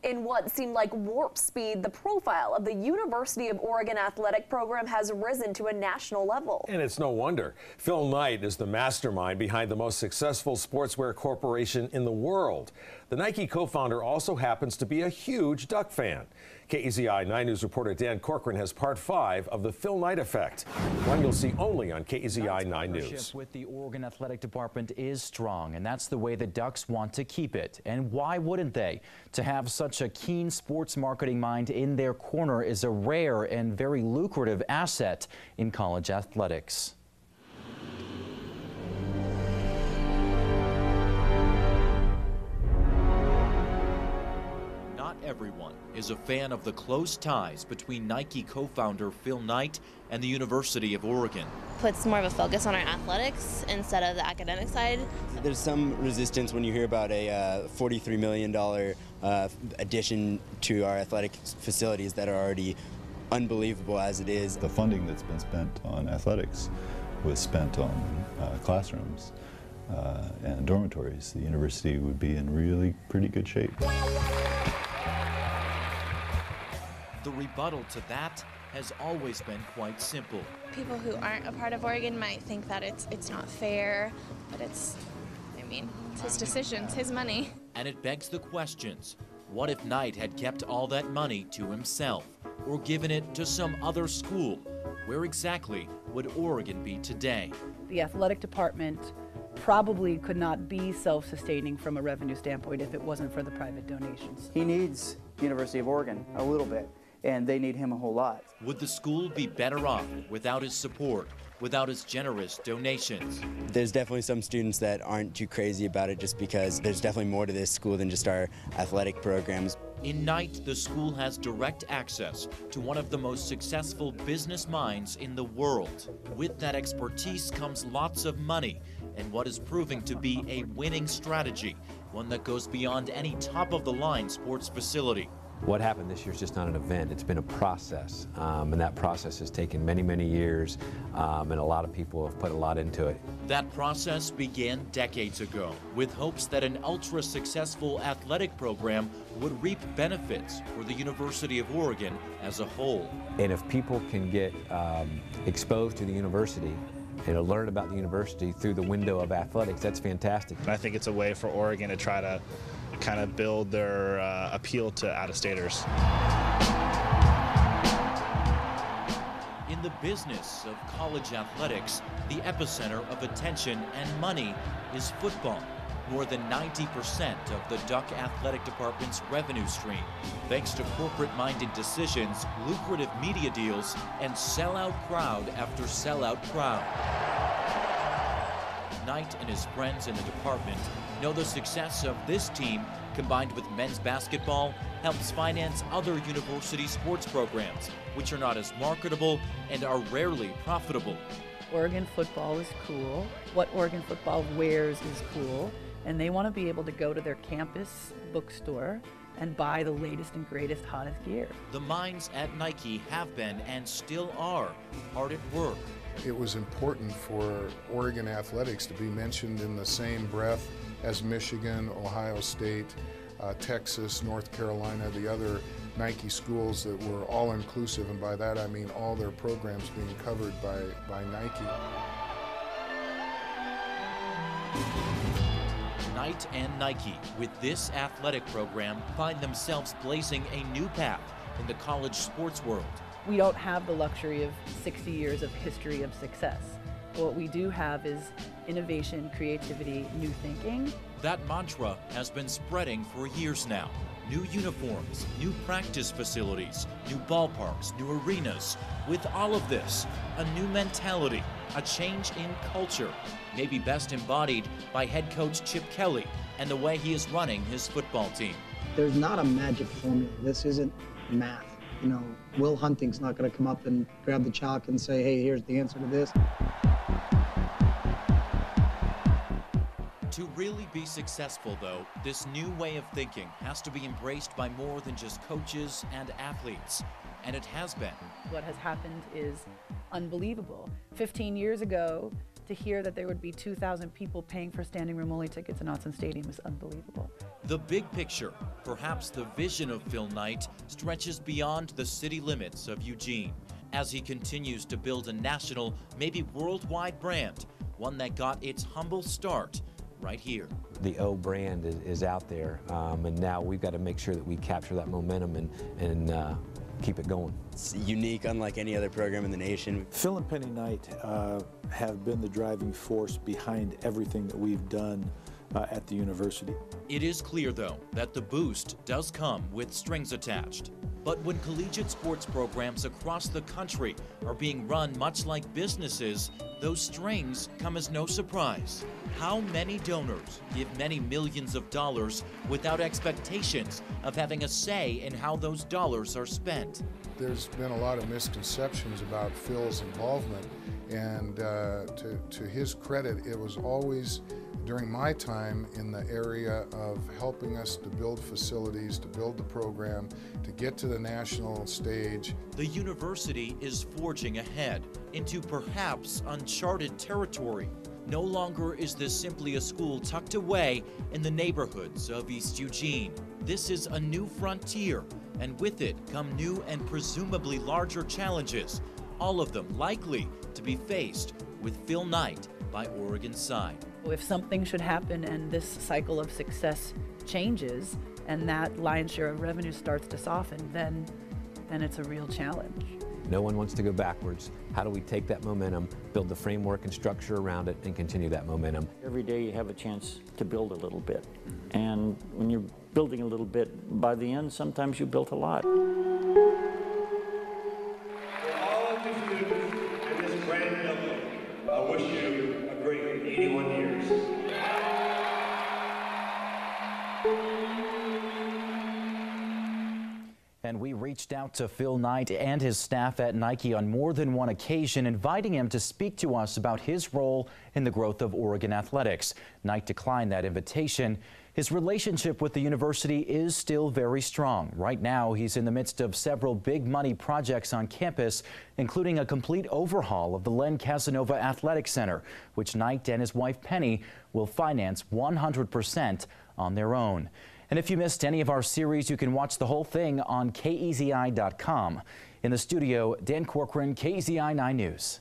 In what seemed like warp speed, the profile of the University of Oregon athletic program has risen to a national level. And it's no wonder. Phil Knight is the mastermind behind the most successful sportswear corporation in the world. The Nike co-founder also happens to be a huge Duck fan. KEZI 9 News reporter Dan Corcoran has part 5 of the Phil Knight effect, one you'll see only on KEZI 9 News. Partnership with the Oregon Athletic Department is strong, and that's the way the Ducks want to keep it. And why wouldn't they? To have such a keen sports marketing mind in their corner is a rare and very lucrative asset in college athletics. Not everyone is a fan of the close ties between Nike co-founder Phil Knight and the University of Oregon. Puts more of a focus on our athletics instead of the academic side. There's some resistance when you hear about a $43 million addition to our athletic facilities that are already unbelievable as it is. The funding that's been spent on athletics was spent on classrooms and dormitories. The university would be in really pretty good shape. The rebuttal to that has always been quite simple. People who aren't a part of Oregon might think that it's not fair, but it's his decisions, his money. And it begs the questions. What if Knight had kept all that money to himself or given it to some other school? Where exactly would Oregon be today? The athletic department probably could not be self-sustaining from a revenue standpoint if it wasn't for the private donations. He needs University of Oregon a little bit, and they need him a whole lot. Would the school be better off without his support, without his generous donations? There's definitely some students that aren't too crazy about it just because there's definitely more to this school than just our athletic programs. In Knight, the school has direct access to one of the most successful business minds in the world. With that expertise comes lots of money and what is proving to be a winning strategy, one that goes beyond any top-of-the-line sports facility. What happened this year is just not an event, it's been a process, and that process has taken many, many years, and a lot of people have put a lot into it. That process began decades ago with hopes that an ultra-successful athletic program would reap benefits for the University of Oregon as a whole. And if people can get exposed to the university and learn about the university through the window of athletics, that's fantastic. And I think it's a way for Oregon to try to kind of build their appeal to out-of-staters. In the business of college athletics, the epicenter of attention and money is football. More than 90% of the Duck Athletic Department's revenue stream, thanks to corporate-minded decisions, lucrative media deals, and sellout crowd after sellout crowd. Knight and his friends in the department know the success of this team, combined with men's basketball, helps finance other university sports programs, which are not as marketable and are rarely profitable. Oregon football is cool. What Oregon football wears is cool. And they want to be able to go to their campus bookstore and buy the latest and greatest, hottest gear. The minds at Nike have been and still are hard at work. It was important for Oregon athletics to be mentioned in the same breath as Michigan, Ohio State, Texas, North Carolina, the other Nike schools that were all inclusive, and by that I mean all their programs being covered by Nike. Knight and Nike, with this athletic program, find themselves blazing a new path in the college sports world. We don't have the luxury of 60 years of history of success. What we do have is innovation, creativity, new thinking. That mantra has been spreading for years now. New uniforms, new practice facilities, new ballparks, new arenas. With all of this, a new mentality, a change in culture, maybe best embodied by head coach Chip Kelly and the way he is running his football team. There's not a magic formula. This isn't math. You know, Will Hunting's not going to come up and grab the chalk and say, hey, here's the answer to this. To really be successful, though, this new way of thinking has to be embraced by more than just coaches and athletes, and it has been. What has happened is unbelievable. 15 years ago, to hear that there would be 2,000 people paying for standing room only tickets in Autzen Stadium is unbelievable. The big picture, perhaps the vision of Phil Knight stretches beyond the city limits of Eugene as he continues to build a national, maybe worldwide brand, one that got its humble start right here. The O brand is out there, and now we've got to make sure that we capture that momentum and keep it going. It's unique, unlike any other program in the nation. Phil and Penny Knight have been the driving force behind everything that we've done at the university. It is clear, though, that the boost does come with strings attached. But when collegiate sports programs across the country are being run much like businesses, those strings come as no surprise. How many donors give many millions of dollars without expectations of having a say in how those dollars are spent? There's been a lot of misconceptions about Phil's involvement, and to his credit, it was always during my time in the area of helping us to build facilities, to build the program, to get to the national stage. The university is forging ahead into perhaps uncharted territory. No longer is this simply a school tucked away in the neighborhoods of East Eugene. This is a new frontier, and with it come new and presumably larger challenges, all of them likely to be faced with Phil Knight by Oregon's side. If something should happen and this cycle of success changes and that lion's share of revenue starts to soften, then it's a real challenge. No one wants to go backwards. How do we take that momentum, build the framework and structure around it, and continue that momentum? Every day you have a chance to build a little bit. And when you're building a little bit, by the end, sometimes you built a lot. For all of the students in this grand building, I wish you a great 81 years. And we reached out to Phil Knight and his staff at Nike on more than one occasion, inviting him to speak to us about his role in the growth of Oregon athletics. Knight declined that invitation. His relationship with the university is still very strong. Right now, he's in the midst of several big money projects on campus, including a complete overhaul of the Len Casanova Athletic Center, which Knight and his wife Penny will finance 100% on their own. And if you missed any of our series, you can watch the whole thing on KEZI.com. In the studio, Dan Corcoran, KEZI 9 News.